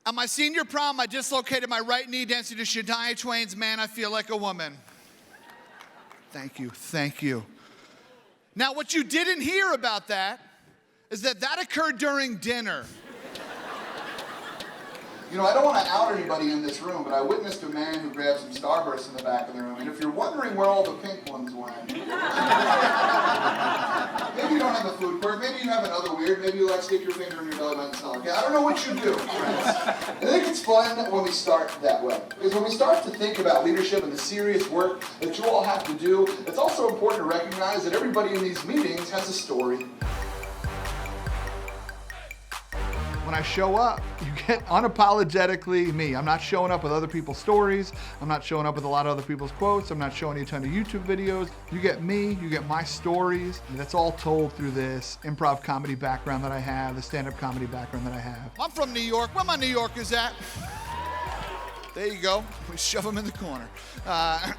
At my senior prom, I dislocated my right knee dancing to Shania Twain's Man, I Feel Like a Woman. Thank you, thank you. Now, what you didn't hear about that is that occurred during dinner. You know, I don't want to out anybody in this room, but I witnessed a man who grabbed some Starbursts in the back of the room. And if you're wondering where all the pink ones went, maybe you don't have a food quirk, maybe you have another weird, maybe you like stick your finger in your belly button and sell it. I don't know what you do, friends. I think it's fun when we start that way. Because when we start to think about leadership and the serious work that you all have to do, it's also important to recognize that everybody in these meetings has a story. When I show up, you get unapologetically me. I'm not showing up with other people's stories. I'm not showing up with a lot of other people's quotes. I'm not showing you a ton of YouTube videos. You get me, you get my stories. And that's all told through this improv comedy background that I have, the stand-up comedy background that I have. I'm from New York. Where my New Yorkers at? There you go. We shove them in the corner. That's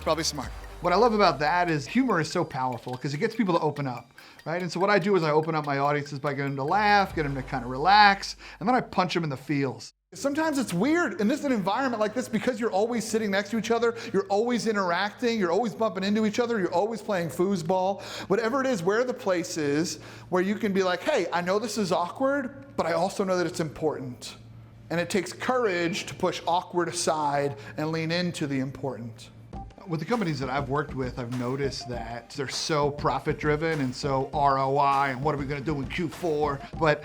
probably smart. What I love about that is humor is so powerful because it gets people to open up, right? And so what I do is I open up my audiences by getting them to laugh, get them to kind of relax, and then I punch them in the feels. Sometimes it's weird in this environment like this because you're always sitting next to each other, you're always interacting, you're always bumping into each other, you're always playing foosball. Whatever it is, where are the places where you can be like, hey, I know this is awkward, but I also know that it's important. And it takes courage to push awkward aside and lean into the important. With the companies that I've worked with, I've noticed that they're so profit-driven and so ROI and what are we going to do in Q4, but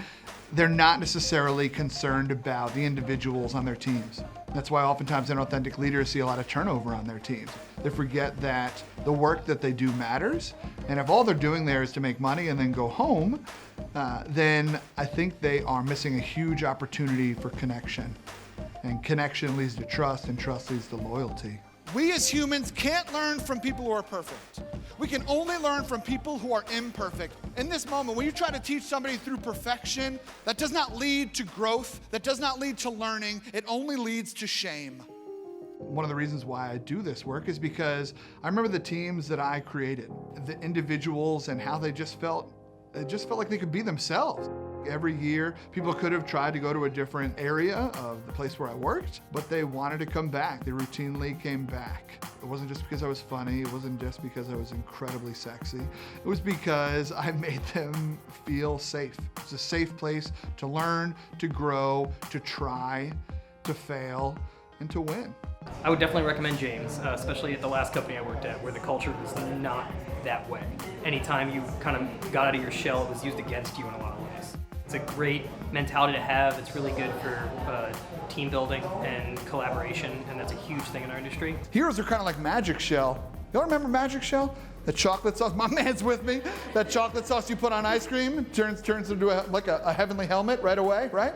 they're not necessarily concerned about the individuals on their teams. That's why oftentimes in authentic leaders see a lot of turnover on their teams. They forget that the work that they do matters, and if all they're doing there is to make money and then go home, then I think they are missing a huge opportunity for connection. And connection leads to trust, and trust leads to loyalty. We as humans can't learn from people who are perfect. We can only learn from people who are imperfect. In this moment, when you try to teach somebody through perfection, that does not lead to growth, that does not lead to learning, it only leads to shame. One of the reasons why I do this work is because I remember the teams that I created, the individuals and how they just felt like they could be themselves. Every year, people could have tried to go to a different area of the place where I worked, but they wanted to come back. They routinely came back. It wasn't just because I was funny. It wasn't just because I was incredibly sexy. It was because I made them feel safe. It's a safe place to learn, to grow, to try, to fail, and to win. I would definitely recommend James, especially at the last company I worked at where the culture was not that way. Anytime you kind of got out of your shell, it was used against you in a lot of ways. It's a great mentality to have. It's really good for team building and collaboration, and that's a huge thing in our industry. Heroes are kind of like Magic Shell. Y'all remember Magic Shell? The chocolate sauce, my man's with me. That chocolate sauce you put on ice cream turns into a heavenly helmet right away, right?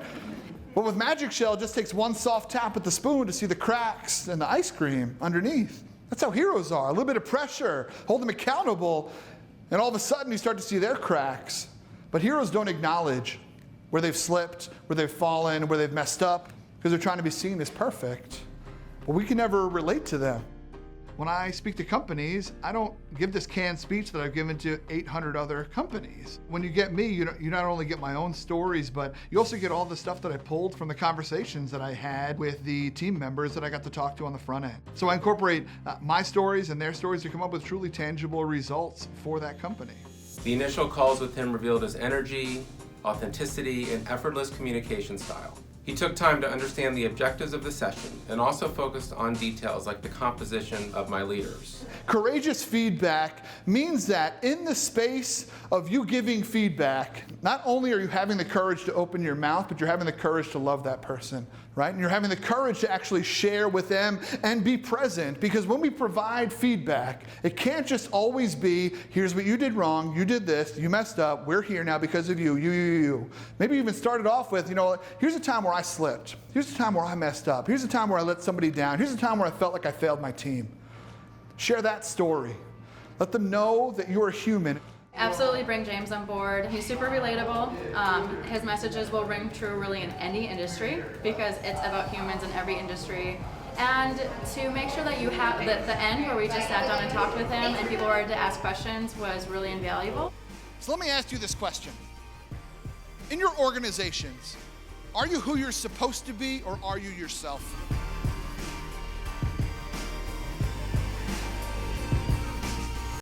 But with Magic Shell, it just takes one soft tap with the spoon to see the cracks in the ice cream underneath. That's how heroes are. A little bit of pressure, hold them accountable, and all of a sudden you start to see their cracks. But heroes don't acknowledge where they've slipped, where they've fallen, where they've messed up, because they're trying to be seen as perfect. But we can never relate to them. When I speak to companies, I don't give this canned speech that I've given to 800 other companies. When you get me, you not only get my own stories, but you also get all the stuff that I pulled from the conversations that I had with the team members that I got to talk to on the front end. So I incorporate my stories and their stories to come up with truly tangible results for that company. The initial calls with him revealed his energy, authenticity, and effortless communication style. He took time to understand the objectives of the session and also focused on details like the composition of my leaders. Courageous feedback means that in the space of you giving feedback, not only are you having the courage to open your mouth, but you're having the courage to love that person, right? And you're having the courage to actually share with them and be present, because when we provide feedback, it can't just always be, here's what you did wrong, you did this, you messed up, we're here now because of you. Maybe you even started off with, here's a time where I slipped. Here's a time where I messed up. Here's a time where I let somebody down. Here's a time where I felt like I failed my team. Share that story. Let them know that you're human. Absolutely bring James on board. He's super relatable. His messages will ring true really in any industry because it's about humans in every industry. And to make sure that you have the end where we just sat down and talked with him and people were to ask questions was really invaluable. So let me ask you this question. In your organizations, Are you who you're supposed to be, or are you yourself?